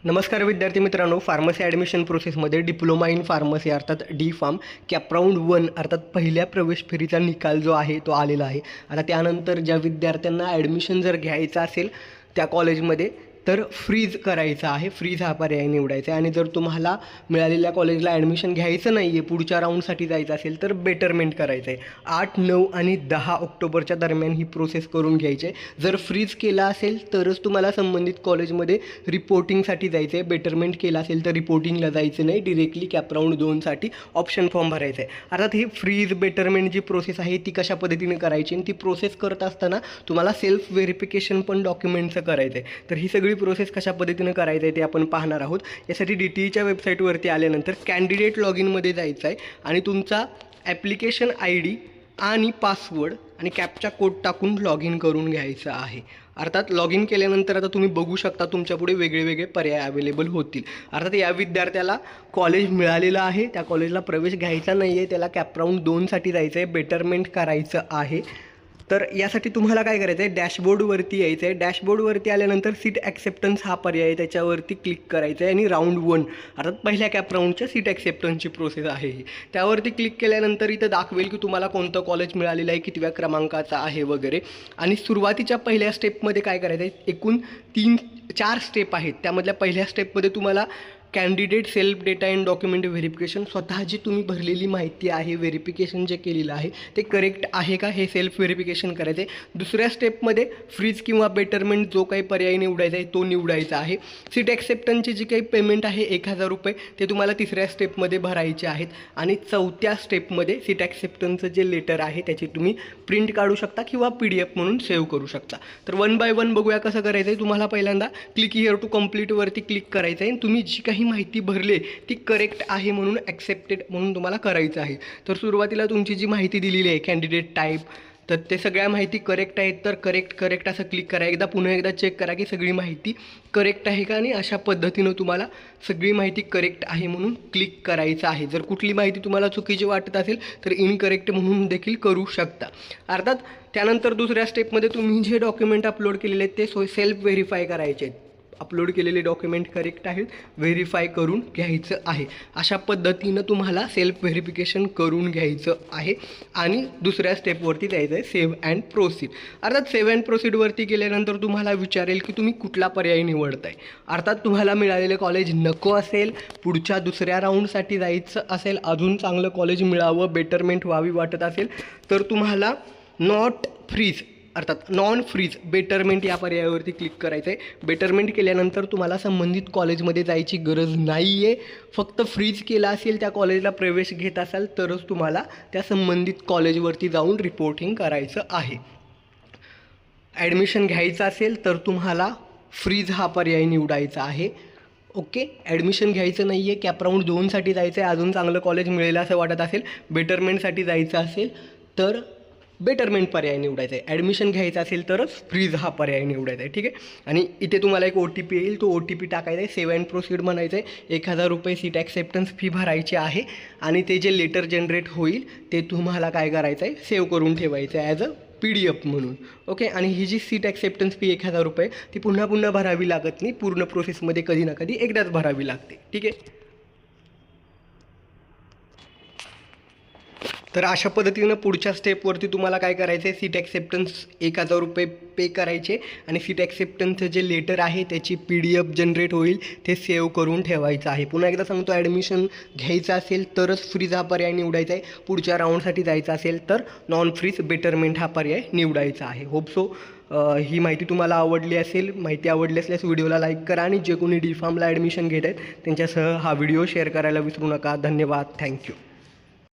नमस्कार विद्यार्थी मित्रांनो, फार्मसी ॲडमिशन प्रोसेसमध्ये डिप्लोमा इन फार्मसी अर्थात डी फार्म कॅप राऊंड 1 अर्थात पहिल्या प्रवेश फेरीचा निकाल जो आहे तो आलेला आहे. आता त्यानंतर ज्या विद्यार्थ्यांना ॲडमिशन जर घ्यायचं असेल त्या कॉलेजमध्ये तर फ्रीज करायचं आहे. फ्रीज हा पर्याय निवडायचा आहे. आणि जर तुम्हाला मिळालेल्या कॉलेजला ॲडमिशन घ्यायचं नाही आहे, पुढच्या राऊंडसाठी जायचं असेल तर बेटरमेंट करायचं आहे. 8, 9 आणि 10 ऑक्टोबरच्या दरम्यान ही प्रोसेस करून घ्यायची आहे. जर फ्रीज केला असेल तरच तुम्हाला संबंधित कॉलेजमध्ये रिपोर्टिंगसाठी जायचं आहे. बेटरमेंट केला असेल तर रिपोर्टिंगला जायचं नाही, डिरेक्टली कॅप राऊंड 2साठी ऑप्शन फॉर्म भरायचा आहे. अर्थात ही फ्रीज बेटरमेंट जी प्रोसेस आहे ती कशा पद्धतीने करायची आणि ती प्रोसेस करत असताना तुम्हाला सेल्फ व्हेरिफिकेशन पण डॉक्युमेंटचं करायचं आहे. तर ही सगळी प्रोसेस कशा पद्धतीने करायचं आहे ते आपण पाहणार आहोत. यासाठी DTEच्या वेबसाईटवरती आल्यानंतर कॅन्डिडेट लॉग इनमध्ये जायचं आहे आणि तुमचा ॲप्लिकेशन ID आणि पासवर्ड आणि कॅपचा कोड टाकून लॉग इन करून घ्यायचं आहे. अर्थात लॉग इन केल्यानंतर आता तुम्ही बघू शकता तुमच्यापुढे वेगळे पर्याय अवेलेबल होतील. अर्थात या विद्यार्थ्याला कॉलेज मिळालेलं आहे, त्या कॉलेजला प्रवेश घ्यायचा नाही आहे, त्याला कॅप राऊंड 2साठी जायचं आहे, बेटरमेंट करायचं आहे. तर यासाठी तुम्हाला काय करायचं आहे, डॅशबोर्डवरती यायचं आहे. डॅशबोर्डवरती आल्यानंतर सीट ॲक्सेप्टन्स हा पर्याय आहे, त्याच्यावरती क्लिक करायचं आहे आणि राऊंड 1 अर्थात पहिल्या कॅप राऊंडच्या सीट ॲक्सेप्टन्सची प्रोसेस आहे ही. त्यावरती क्लिक केल्यानंतर इथं दाखवेल की तुम्हाला कोणतं कॉलेज मिळालेलं आहे, कितव्या क्रमांकाचा आहे वगैरे. आणि सुरुवातीच्या पहिल्या स्टेपमध्ये काय करायचं आहे, एकूण 4 स्टेप आहेत. त्यामधल्या पहिल्या स्टेपमध्ये तुम्हाला candidate self data and document verification, स्वतः जी तुम्ही भरलेली माहिती आहे, व्हेरिफिकेशन जे केलेलं आहे ते करेक्ट आहे का हे सेल्फ व्हेरिफिकेशन करायचं आहे. दुसऱ्या स्टेपमध्ये फ्रीज किंवा बेटरमेंट जो काही पर्याय निवडायचा आहे तो निवडायचा आहे. सीट ॲक्सेप्टन्सची जी काही पेमेंट आहे 1000 रुपये ते तुम्हाला तिसऱ्या स्टेपमध्ये भरायचे आहेत. आणि चौथ्या स्टेपमध्ये सीट ॲक्सेप्टन्सचं जे लेटर आहे त्याची तुम्ही प्रिंट काढू शकता किंवा PDF म्हणून सेव्ह करू शकता. तर 1 बाय 1 बघूया कसं करायचं आहे. तुम्हाला पहिल्यांदा क्लिक हिअर टू कम्प्लीटवरती क्लिक करायचं आहे. तुम्ही जी काही माहिती भरली ती करेक्ट आहे म्हणून ॲक्सेप्टेड म्हणून तुम्हाला करायचं आहे. तर सुरुवातीला तुमची जी माहिती दिलेली आहे कॅन्डिडेट टाईप, तर ते सगळ्या माहिती करेक्ट आहेत तर करेक्ट असं क्लिक करा. पुन्हा एकदा चेक करा की सगळी माहिती करेक्ट आहे का, आणि अशा पद्धतीनं तुम्हाला सगळी माहिती करेक्ट आहे म्हणून क्लिक करायचं आहे. जर कुठली माहिती तुम्हाला चुकीची वाटत असेल तर इनकरेक्ट म्हणून देखील करू शकता. अर्थात त्यानंतर दुसऱ्या स्टेपमध्ये तुम्ही जे डॉक्युमेंट अपलोड केलेले आहेत ते सेल्फ व्हेरीफाय करायचे आहेत. अपलोड केलेले डॉक्युमेंट करेक्ट आहेत, व्हेरीफाय करून घ्यायचं आहे. अशा पद्धतीनं तुम्हाला सेल्फ व्हेरिफिकेशन करून घ्यायचं आहे. आणि दुसऱ्या स्टेपवरती जायचं आहे सेव्ह अँड प्रोसीड. अर्थात सेव्ह अँड प्रोसीडवरती गेल्यानंतर तुम्हाला विचारेल की तुम्ही कुठला पर्याय निवडताय. अर्थात तुम्हाला मिळालेले कॉलेज नको असेल, पुढच्या दुसऱ्या राऊंडसाठी जायचं असेल, अजून चांगलं कॉलेज मिळावं, बेटरमेंट व्हावी वाटत असेल तर तुम्हाला नॉट फ्रीज अर्थात नॉन फ्रीज बेटरमेंट या पर्यायावरती क्लिक करायचं आहे. बेटरमेंट केल्यानंतर तुम्हाला संबंधित कॉलेजमध्ये जायची गरज नाही आहे. फक्त फ्रीज केला असेल, त्या कॉलेजला प्रवेश घेत असाल तरच तुम्हाला त्या संबंधित कॉलेजवरती जाऊन रिपोर्टिंग करायचं आहे. ॲडमिशन घ्यायचं असेल तर तुम्हाला फ्रीज हा पर्याय निवडायचा आहे. ओके, ॲडमिशन घ्यायचं नाही आहे, कॅप राऊंड 2साठी जायचं आहे, अजून चांगलं कॉलेज मिळेल असं वाटत असेल, बेटरमेंटसाठी जायचं असेल तर बेटरमेंट पर्याय निवडायचा आहे. ॲडमिशन घ्यायचं असेल तरच फ्रीज हा पर्याय निवडायचा आहे. ठीक आहे. आणि इथे तुम्हाला एक OTP येईल, तो OTP टाकायचा आहे, सेव्ह अँड प्रोसीड म्हणायचं आहे. 1000 रुपये सीट ॲक्सेप्टन्स फी भरायची आहे. आणि ते जे लेटर जनरेट होईल ते तुम्हाला काय करायचं आहे, सेव्ह करून ठेवायचं आहे ॲज अ PDF म्हणून. ओके. आणि ही जी सीट ॲक्सेप्टन्स फी 1000 रुपये ती पुन्हा भरावी लागत नाही, पूर्ण प्रोसेसमध्ये कधी ना कधी एकदाच भरावी लागते. ठीक आहे. तर अशा पद्धतीनं पुढच्या स्टेपवरती तुम्हाला काय करायचं आहे, सीट ॲक्सेप्टन्स 1000 रुपये पे करायचे आणि सीट ॲक्सेप्टन्सचं जे लेटर आहे त्याची PDF जनरेट होईल ते सेव्ह करून ठेवायचं आहे. पुन्हा एकदा सांगतो, ॲडमिशन घ्यायचं असेल तरच फ्रीज हा पर्याय निवडायचा आहे, पुढच्या राऊंडसाठी जायचं असेल तर नॉन फ्रीज बेटरमेंट हा पर्याय निवडायचा आहे. होप सो ही माहिती तुम्हाला आवडली असेल. माहिती आवडली असल्यास व्हिडिओला लाईक करा आणि जे कोणी D फार्मला ॲडमिशन घेत आहेत त्यांच्यासह हा व्हिडिओ शेअर करायला विसरू नका. धन्यवाद. थँक्यू.